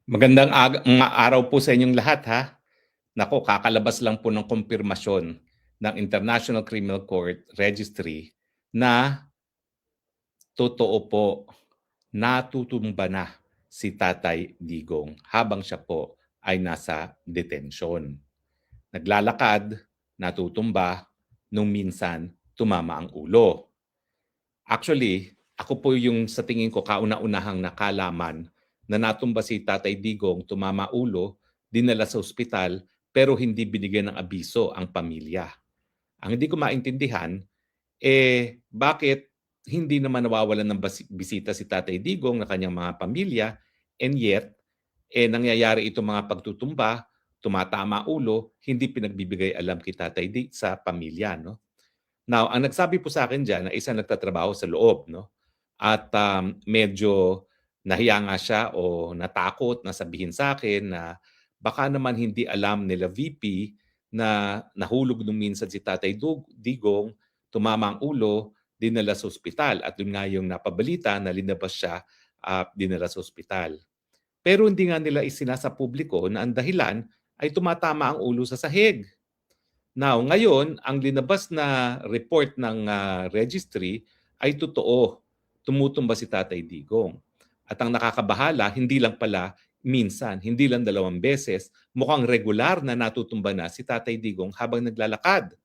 Mga araw po sa inyong lahat ha. Nako, kakalabas lang po ng kumpirmasyon ng International Criminal Court Registry na totoo po, natutumba na si Tatay Digong habang siya po ay nasa detention. Naglalakad, natutumba, nung minsan tumama ang ulo. Actually, ako po yung sa tingin ko kauna-unahang nakalaman na natumba si Tatay Digong, tumama ulo, dinala sa ospital, pero hindi binigyan ng abiso ang pamilya. Ang hindi ko maintindihan, bakit hindi naman nawawalan ng bisita si Tatay Digong na kanyang mga pamilya, and yet, nangyayari itong mga pagtutumba, tumatama ulo, hindi pinagbibigay alam kay Tatay sa pamilya, no? Now, ang nagsabi po sa akin diyan na isang nagtatrabaho sa loob 'no, at, medyo nahiya nga siya o natakot na sabihin sa akin na baka naman hindi alam nila VP na nahulog nung minsan si Tatay Digong, tumama ang ulo, dinala sa ospital at dun nga yung napabalita na linabas siya at dinala sa ospital. Pero hindi nga nila publiko na ang dahilan ay tumatama ang ulo sa sahig. Now, ngayon, ang linabas na report ng registry ay totoo. Tumutumba si Tatay Digong. At ang nakakabahala, hindi lang pala minsan, hindi lang 2 beses, mukhang regular na natutumba na si Tatay Digong habang naglalakad.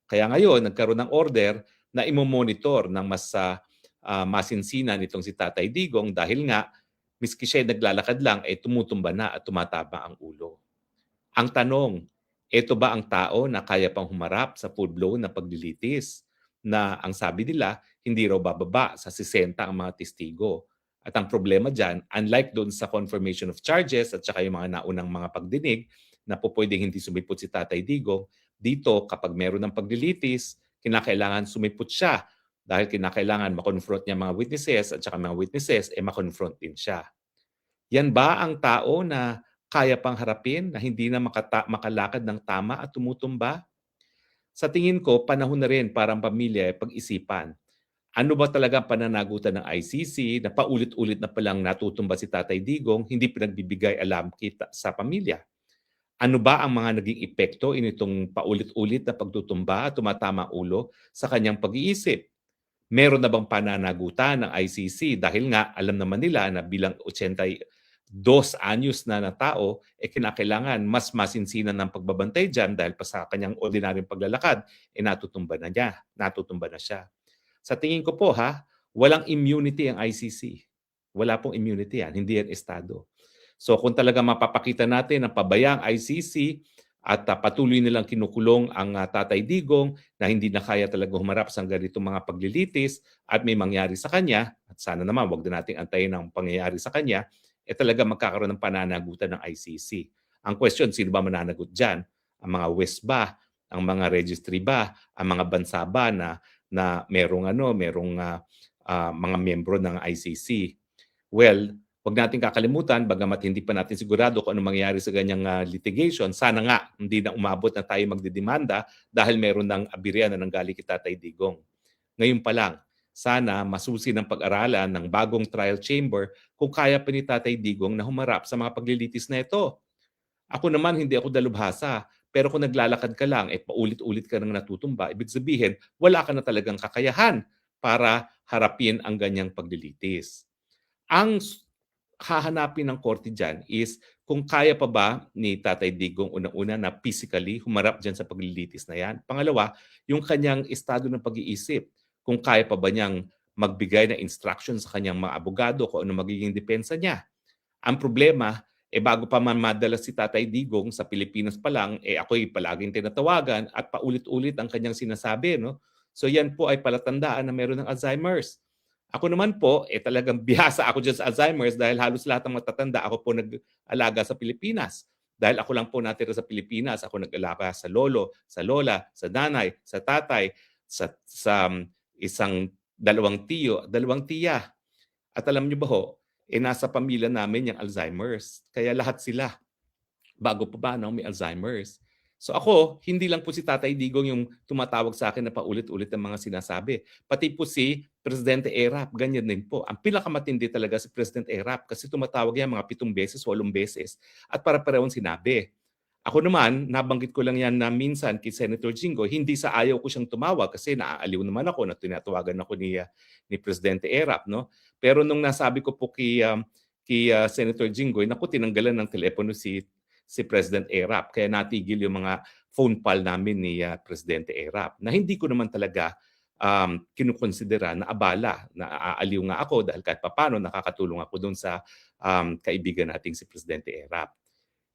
Kaya ngayon, nagkaroon ng order na imomonitor ng mas masinsinan itong si Tatay Digong dahil nga, miski siya naglalakad lang, tumutumba na at tumataba ang ulo. Ang tanong, ito ba ang tao na kaya pang humarap sa full-blown na paglilitis na ang sabi nila, hindi raw bababa sa 60 ang mga testigo. At ang problema dyan, unlike doon sa confirmation of charges at saka yung mga naunang mga pagdinig na po pwedeng hindi sumipot si Tatay Digong, dito kapag meron ng paglilitis, kinakailangan sumipot siya dahil kinakailangan makonfront niya mga witnesses at saka mga witnesses, makonfront din siya. Yan ba ang tao na kaya pang harapin na hindi na makalakad ng tama at tumutumba? Sa tingin ko, panahon na rin para ang pamilya ay pag-isipan. Ano ba talaga ang pananagutan ng ICC na paulit-ulit na palang natutumba si Tatay Digong, hindi pinagbibigay alam kita sa pamilya? Ano ba ang mga naging epekto initong paulit-ulit na pagtutumba at tumatama ulo sa kanyang pag-iisip? Meron na bang pananagutan ng ICC dahil nga alam naman nila na bilang 82 anyos na tao, kinakailangan mas masinsinan ng pagbabantay diyan dahil pa sa kanyang ordinaryong paglalakad, natutumba na siya. Sa tingin ko po walang immunity ang ICC. Wala pong immunity yan, hindi yan estado. So kung talaga mapapakita natin ng pabaya ang ICC at patuloy nilang kinukulong ang Tatay Digong na hindi na kaya talaga humarap sa ganitong mga paglilitis at may mangyari sa kanya, at sana naman wag na nating antayin ang pangyayari sa kanya, talaga magkakaroon ng pananagutan ng ICC. Ang question, sino ba mananagot dyan? Ang mga West ba? Ang mga registry ba? Ang mga bansa ba na merong mga miyembro ng ICC? Well, wag nating kakalimutan, bagamat hindi pa natin sigurado kung ano mangyayari sa ganyang litigation, sana nga hindi na umabot na tayo magdidemanda dahil meron ng abirya na nanggaling kay Tatay Digong. Ngayon pa lang, sana masusi ng pag-aralan ng bagong trial chamber kung kaya pa ni Tatay Digong na humarap sa mga paglilitis na ito. Ako naman, hindi ako dalubhasa, pero kung naglalakad ka lang, paulit-ulit ka nang natutumba, ibig sabihin, wala ka na talagang kakayahan para harapin ang ganyang paglilitis. Ang hahanapin ng korte dyan is kung kaya pa ba ni Tatay Digong unang-una na physically humarap dyan sa paglilitis na yan. Pangalawa, yung kanyang estado ng pag-iisip. Kung kaya pa ba niyang magbigay ng instruction sa kanyang mga abogado kung ano magiging depensa niya. Ang problema, bago pa man madala si Tatay Digong sa Pilipinas pa lang, ako'y palaging tinatawagan at paulit-ulit ang kanyang sinasabi. No? So yan po ay palatandaan na meron ng Alzheimer's. Ako naman po, talagang bihasa ako dyan sa Alzheimer's dahil halos lahat ng matatanda ako po nag-alaga sa Pilipinas. Dahil ako lang po natira sa Pilipinas, ako nag-alaga sa lolo, sa lola, sa nanay, sa tatay, sa isang dalawang tiyo, dalawang tiya. At alam niyo ba nasa pamilya namin yung Alzheimer's. Kaya lahat sila, bago pa ba may Alzheimer's. So ako, hindi lang po si Tatay Digong yung tumatawag sa akin na paulit-ulit ng mga sinasabi. Pati po si Presidente Erap, ganyan din po. Ang pinakamatindi talaga si President Erap kasi tumatawag yan mga 7 beses, 8 beses at para-parehong sinabi. Ako naman, nabanggit ko lang yan na minsan kay Senator Jinggoy, hindi sa ayaw ko siyang tumawag kasi naaaliw naman ako na tinatawagan ako ni Presidente Erap. No? Pero nung nasabi ko po kay Senator Jinggoy, naku, tinanggalan ng telepono si President Erap. Kaya natigil yung mga phone call namin ni Presidente Erap na hindi ko naman talaga kinukonsidera na abala, na aaliw nga ako dahil kahit papano nakakatulong ako doon sa kaibigan nating si Presidente Erap.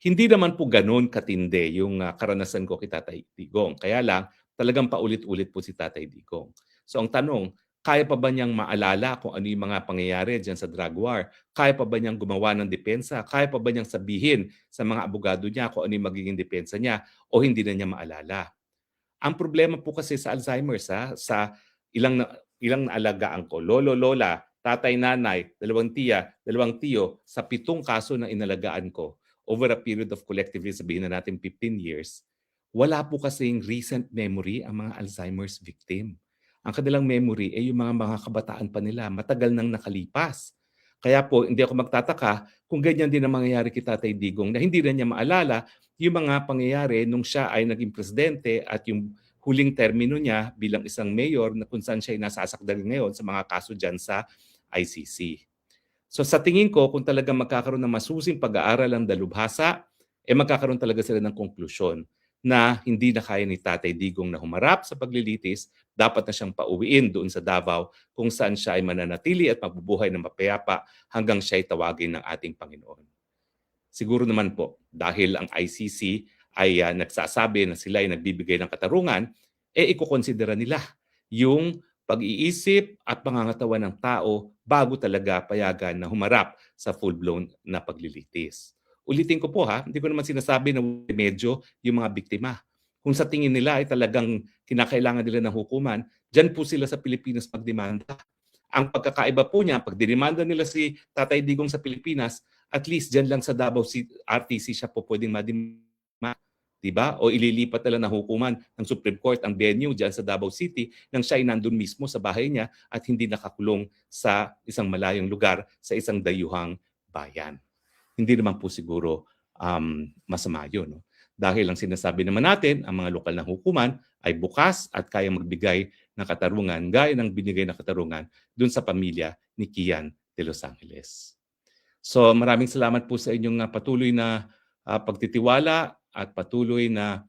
Hindi naman po gano'n katindi yung karanasan ko kay Tatay Digong. Kaya lang, talagang paulit-ulit po si Tatay Digong. So ang tanong, kaya pa ba niyang maalala kung ano yung mga pangyayari diyan sa drug war? Kaya pa ba niyang gumawa ng depensa? Kaya pa ba niyang sabihin sa mga abogado niya kung ano yung magiging depensa niya o hindi na niya maalala? Ang problema po kasi sa Alzheimer's sa ilang naalagaan ko, lolo, lola, tatay, nanay, 2 tiya, 2 tiyo, sa 7 kaso na inalagaan ko over a period of collectively sabihin na natin 15 years, wala po kasing recent memory ang mga Alzheimer's victim. Ang kanilang memory ay yung mga kabataan pa nila, matagal nang nakalipas. Kaya po, hindi ako magtataka kung ganyan din ang mangyayari kay Tatay Digong na hindi na niya maalala yung mga pangyayari nung siya ay naging presidente at yung huling termino niya bilang isang mayor na kung saan siya ay nasasakdal ngayon sa mga kaso dyan sa ICC. So sa tingin ko, kung talagang magkakaroon ng masusing pag-aaral ang dalubhasa, magkakaroon talaga sila ng konklusyon na hindi na kaya ni Tatay Digong na humarap sa paglilitis, dapat na siyang pauwiin doon sa Davao kung saan siya ay mananatili at mabubuhay ng mapayapa hanggang siya ay tawagin ng ating Panginoon. Siguro naman po, dahil ang ICC ay nagsasabi na sila ay nagbibigay ng katarungan, ikokonsidera nila yung pag-iisip at pangangatawan ng tao bago talaga payagan na humarap sa full-blown na paglilitis. Ulitin ko po hindi ko naman sinasabi na medyo yung mga biktima. Kung sa tingin nila ay talagang kinakailangan nila ng hukuman, dyan po sila sa Pilipinas magdemanda. Ang pagkakaiba po niya, pag dinimanda nila si Tatay Digong sa Pilipinas, at least dyan lang sa Davao RTC siya po pwedeng madima. Diba? O ililipat na lang na hukuman ng Supreme Court ang venue dyan sa Davao City nang siya ay nandun mismo sa bahay niya at hindi nakakulong sa isang malayong lugar sa isang dayuhang bayan. Hindi naman po siguro masama yun. No? Dahil ang sinasabi naman natin, ang mga lokal na hukuman ay bukas at kayang magbigay ng katarungan gaya ng binigay na katarungan dun sa pamilya ni Kian de Los Angeles. So maraming salamat po sa inyong patuloy na pagtitiwala at patuloy na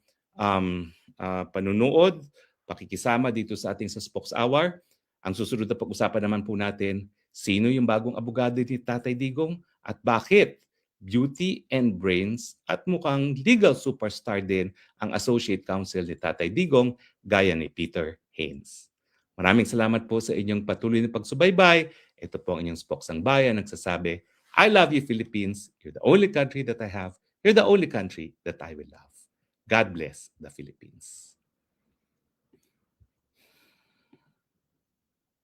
panunood, pakikisama dito sa ating Spokes Hour. Ang susunod na pag-usapan naman po natin, sino yung bagong abogado ni Tatay Digong at bakit beauty and brains at mukhang legal superstar din ang associate counsel ni Tatay Digong gaya ni Peter Haynes. Maraming salamat po sa inyong patuloy na pagsubaybay. Ito po ang inyong Spokes ang Bayan nagsasabi, I love you, Philippines. You're the only country that I have. You're the only country that I will love. God bless the Philippines.